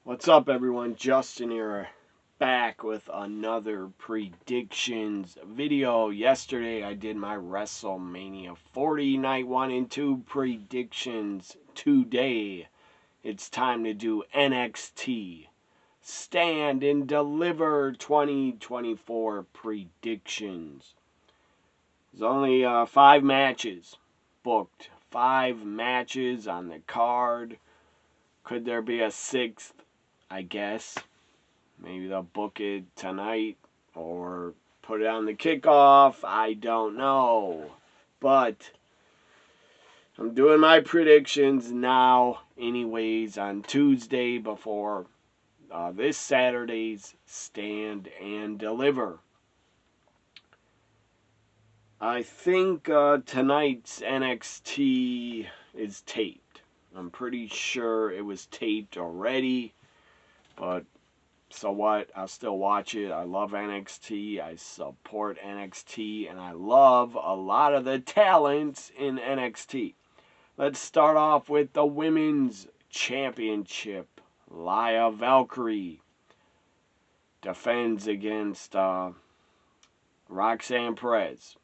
What's up, everyone? Justin here, back with another predictions video. Yesterday, I did my WrestleMania 40 Night 1 and 2 predictions. Today, it's time to do NXT Stand and Deliver 2024 predictions. There's only 5 matches booked. 5 matches on the card. Could there be a 6th? I guess. Maybe they'll book it tonight or put it on the kickoff. I don't know. But I'm doing my predictions now, anyways, on Tuesday before this Saturday's Stand and Deliver. I think tonight's NXT is taped. I'm pretty sure it was taped already. But so what? I'll still watch it. I love NXT. I support NXT. And I love a lot of the talents in NXT. Let's start off with the Women's Championship. Lia Valkyrie defends against Roxanne Perez.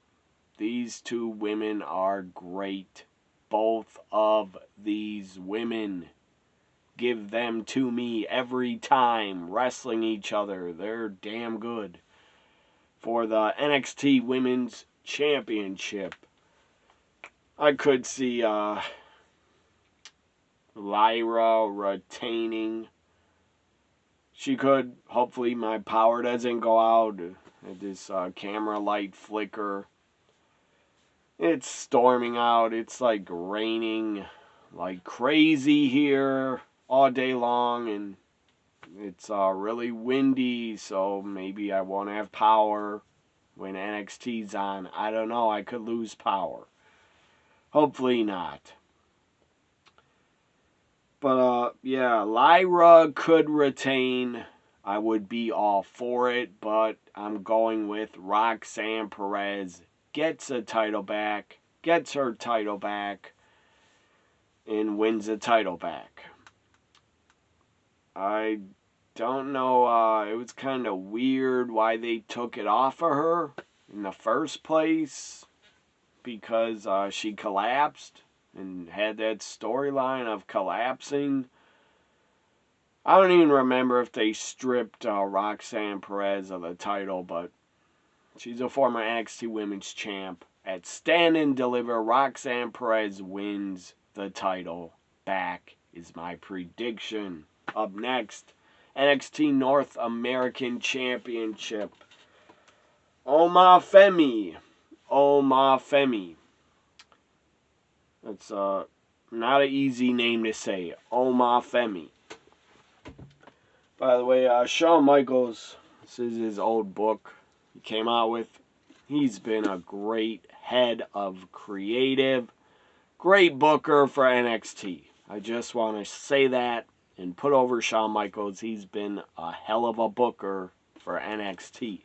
These two women are great. Both of these women. Give them to me every time wrestling each other. They're damn good. For the NXT Women's Championship, I could see Lyra retaining. She could. Hopefully my power doesn't go out. This camera light flicker. It's storming out. It's like raining like crazy here all day long, and it's really windy, so maybe I won't have power when NXT's on. I don't know. I could lose power. Hopefully not. But yeah, Lyra could retain. I would be all for it, but I'm going with Roxanne Perez gets her title back, and wins the title back. I don't know, it was kind of weird why they took it off of her in the first place, because she collapsed and had that storyline of collapsing. I don't even remember if they stripped Roxanne Perez of the title, but she's a former NXT Women's Champ. At Stand and Deliver, Roxanne Perez wins the title back, is my prediction. Up next, NXT North American Championship. Oma Femi. That's not an easy name to say. Oma Femi. By the way, Shawn Michaels, this is his old book he came out with. He's been a great head of creative, great booker for NXT. I just want to say that and put over Shawn Michaels. He's been a hell of a booker for NXT.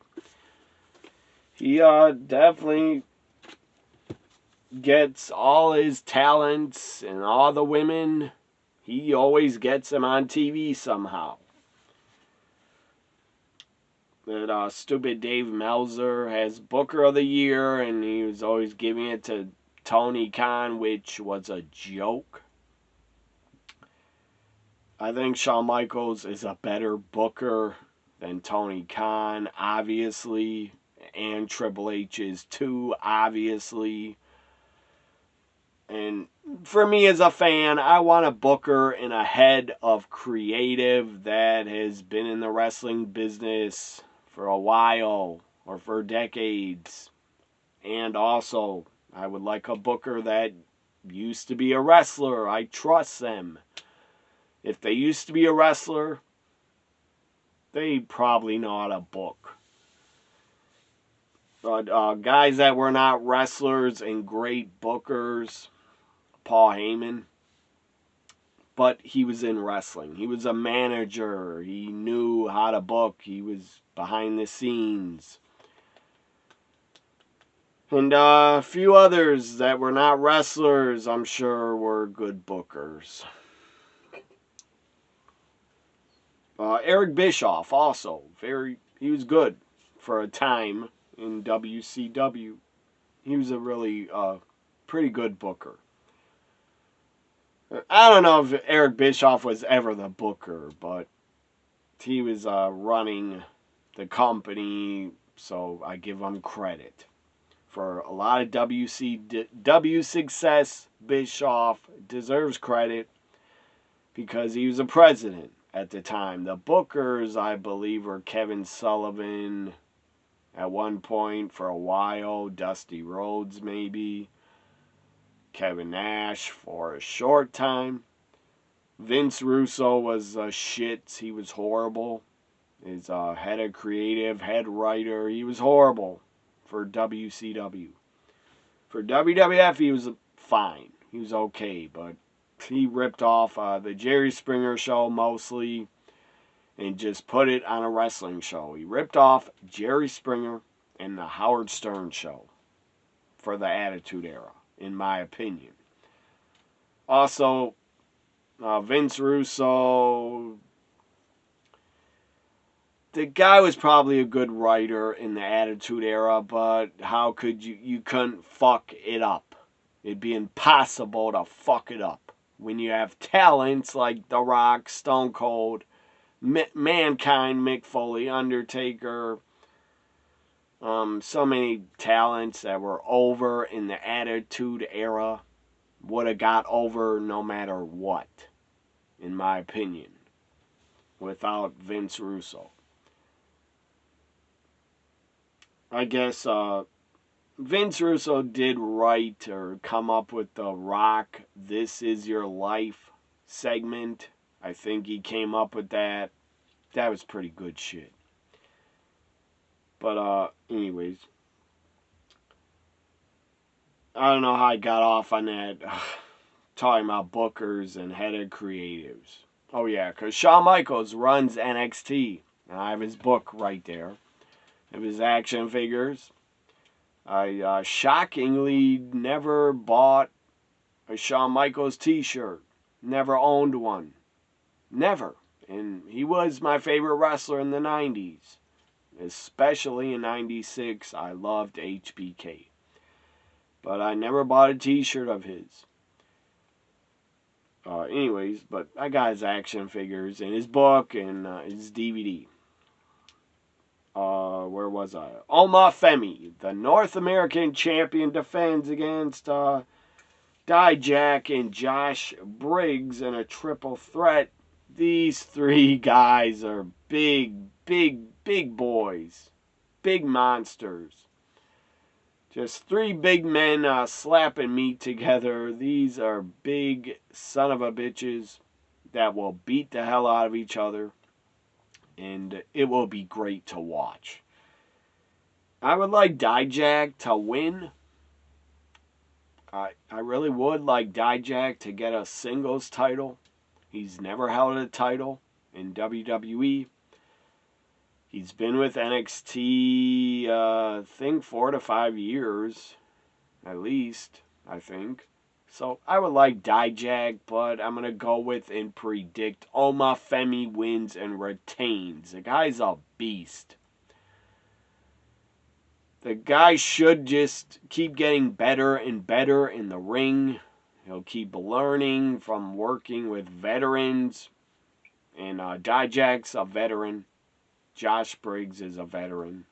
He definitely gets all his talents and all the women. He always gets them on TV somehow. That stupid Dave Meltzer has Booker of the Year, and he was always giving it to Tony Khan, which was a joke. I think Shawn Michaels is a better booker than Tony Khan, obviously, and Triple H is too, obviously. And for me as a fan, I want a booker and a head of creative that has been in the wrestling business for a while or for decades. And also, I would like a booker that used to be a wrestler. I trust them. If they used to be a wrestler, they probably know how to book. But guys that were not wrestlers and great bookers, Paul Heyman, but he was in wrestling. He was a manager. He knew how to book. He was behind the scenes. And a few others that were not wrestlers, I'm sure, were good bookers. Eric Bischoff also he was good for a time in WCW. He was a really pretty good booker. I don't know if Eric Bischoff was ever the booker, but he was running the company, so I give him credit. For a lot of WCW success, Bischoff deserves credit because he was a president at the time. The bookers, I believe, were Kevin Sullivan at one point for a while, Dusty Rhodes maybe, Kevin Nash for a short time. Vince Russo was shit. He was horrible. His head of creative, head writer, he was horrible for WCW. For WWF, he was fine. He was okay, but he ripped off the Jerry Springer show mostly and just put it on a wrestling show. He ripped off Jerry Springer and the Howard Stern show for the Attitude Era, in my opinion. Also, Vince Russo, the guy was probably a good writer in the Attitude Era, but how could you couldn't fuck it up. It'd be impossible to fuck it up when you have talents like The Rock, Stone Cold, Mankind, Mick Foley, Undertaker, so many talents that were over in the Attitude Era, would have got over no matter what, in my opinion, without Vince Russo. I guess Vince Russo did write or come up with the Rock This Is Your Life segment. I think he came up with that. That was pretty good shit. But anyways, I don't know how I got off on that. Talking about bookers and head of creatives. Oh yeah, because Shawn Michaels runs NXT. And I have his book right there. I have his action figures. I shockingly never bought a Shawn Michaels t-shirt. Never owned one. Never. And he was my favorite wrestler in the 90s. Especially in 96, I loved HBK. But I never bought a t-shirt of his. Anyways, but I got his action figures and his book and his DVD. Where was I? Oma Femi, the North American champion, defends against Dijak and Josh Briggs in a triple threat. These three guys are big boys. Big monsters. Just three big men slapping meat together. These are big son of a bitches that will beat the hell out of each other. And it will be great to watch. I would like Dijak to win. I really would like Dijak to get a singles title. He's never held a title in WWE. He's been with NXT, I think 4 to 5 years, at least, I think. So I would like Dijak, but I'm going to go with and predict Oma Femi wins and retains. The guy's a beast. The guy should just keep getting better and better in the ring. He'll keep learning from working with veterans. And Dijak's a veteran. Josh Briggs is a veteran.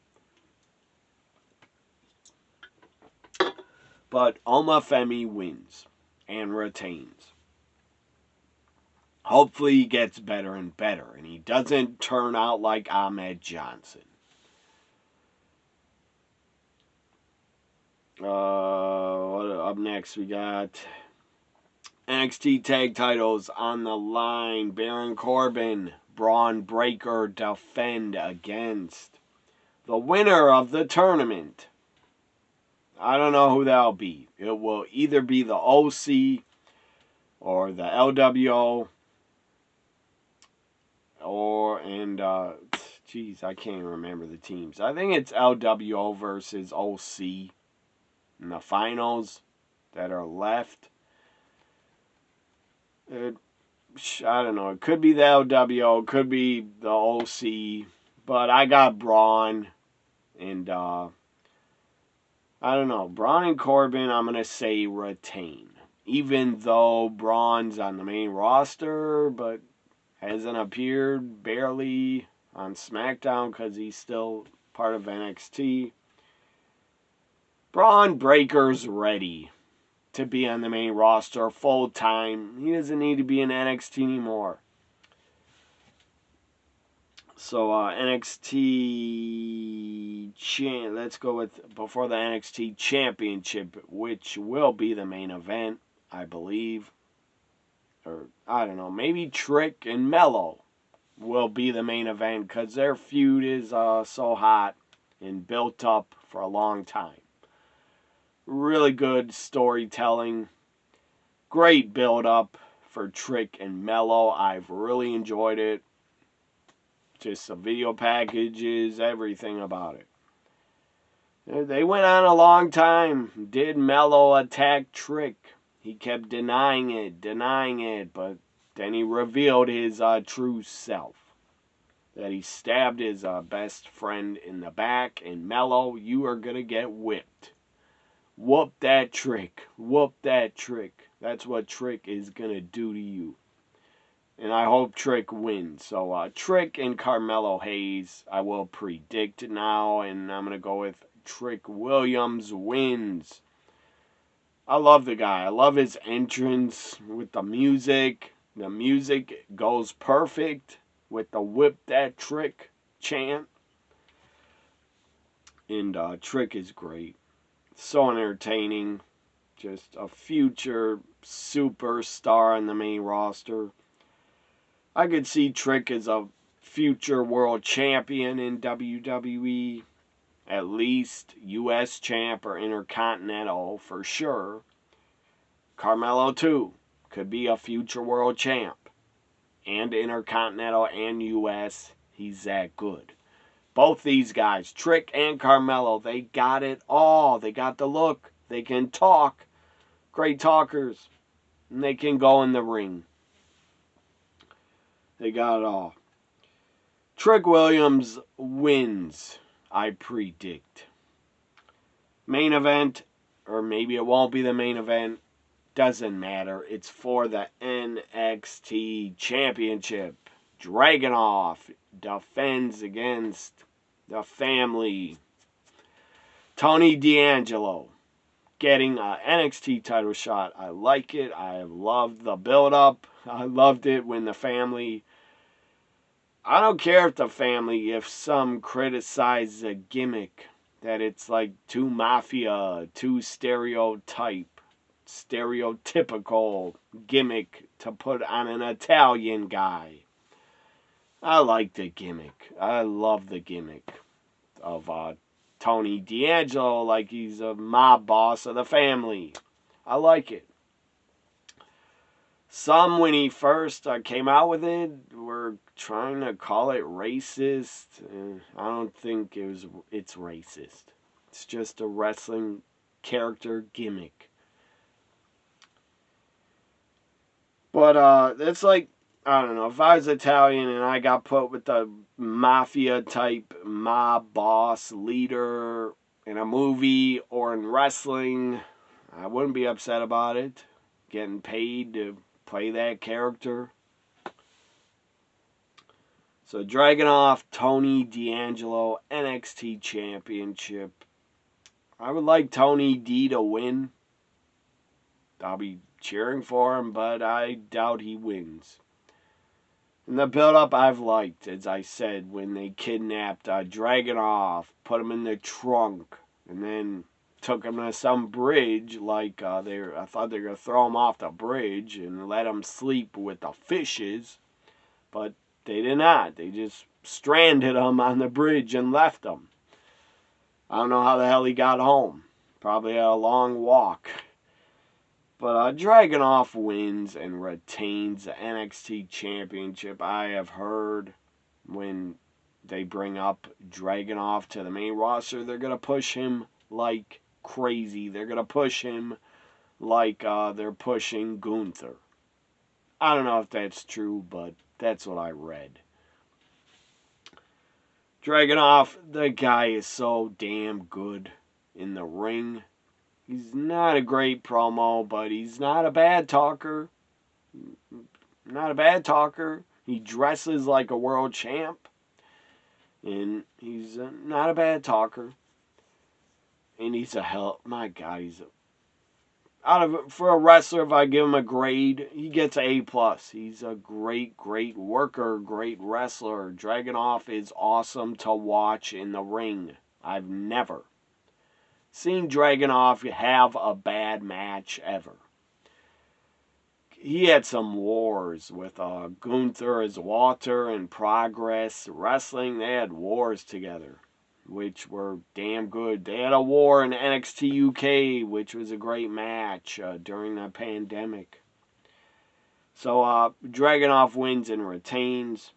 But Oma Femi wins and retains. Hopefully he gets better and better and he doesn't turn out like Ahmed Johnson. Up next we got NXT tag titles on the line. Baron Corbin, Braun Breaker defend against the winner of the tournament. I don't know who that'll be. It will either be the OC or the LWO I can't even remember the teams. I think it's LWO versus OC in the finals that are left. I don't know. It could be the LWO, it could be the OC, but I got Braun and I don't know. Braun and Corbin, I'm gonna say retain, even though Braun's on the main roster, but hasn't appeared barely on SmackDown because he's still part of NXT. Braun Breaker's ready to be on the main roster full time. He doesn't need to be in NXT anymore. So NXT let's go with before the NXT Championship, which will be the main event, I believe. Or I don't know, maybe Trick and Mello will be the main event because their feud is so hot and built up for a long time. Really good storytelling. Great build up for Trick and Mello. I've really enjoyed it. Just the video packages, everything about it. They went on a long time. Did Mello attack Trick? He kept denying it, but then he revealed his true self. That he stabbed his best friend in the back, and Mello, you are going to get whipped. Whoop that Trick. Whoop that Trick. That's what Trick is going to do to you. And I hope Trick wins. So Trick and Carmelo Hayes, I will predict now, and I'm going to go with Trick Williams wins. I love the guy. I love his entrance with the music. The music goes perfect with the whip that Trick chant. And Trick is great. So entertaining. Just a future superstar on the main roster. I could see Trick as a future world champion in WWE. At least U.S. champ or Intercontinental for sure. Carmelo too could be a future world champ. And Intercontinental and U.S. He's that good. Both these guys, Trick and Carmelo, they got it all. They got the look. They can talk. Great talkers. And they can go in the ring. They got it all. Trick Williams wins, I predict. Main event, or maybe it won't be the main event. Doesn't matter. It's for the NXT Championship. Dragunov defends against the family. Tony D'Angelo getting an NXT title shot. I like it. I loved the build-up. I loved it when the family... I don't care if the family, if some criticize the gimmick, that it's like too mafia, too stereotypical gimmick to put on an Italian guy. I like the gimmick. I love the gimmick of Tony D'Angelo, like he's a mob boss of the family. I like it. Some, when he first came out with it, were trying to call it racist. I don't think it's racist. It's just a wrestling character gimmick. But it's like, I don't know, if I was Italian and I got put with the mafia type mob boss leader in a movie or in wrestling, I wouldn't be upset about it. Getting paid to play that character. So Dragunov, Tony D'Angelo, NXT Championship. I would like Tony D to win. I'll be cheering for him, but I doubt he wins. And the build-up I've liked, as I said, when they kidnapped Dragunov, put him in the trunk, and then took him to some bridge, like I thought they were going to throw him off the bridge and let him sleep with the fishes, but they did not. They just stranded him on the bridge and left him. I don't know how the hell he got home. Probably had a long walk. But Dragunov wins and retains the NXT Championship. I have heard when they bring up Dragunov to the main roster, they're going to push him like crazy. They're going to push him like they're pushing Gunther. I don't know if that's true, but that's what I read. Dragunov, the guy is so damn good in the ring. He's not a great promo, but he's not a bad talker. Not a bad talker. He dresses like a world champ. And he's not a bad talker. And he's a hell. My God, he's for a wrestler, if I give him a grade, he gets an A+. He's a great worker, great wrestler. Dragunov is awesome to watch in the ring. I've never seen Dragunov have a bad match ever. He had some wars with Gunther as Walter and Progress Wrestling. They had wars together, which were damn good. They had a war in NXT UK, which was a great match during the pandemic. So Dragunov wins and retains.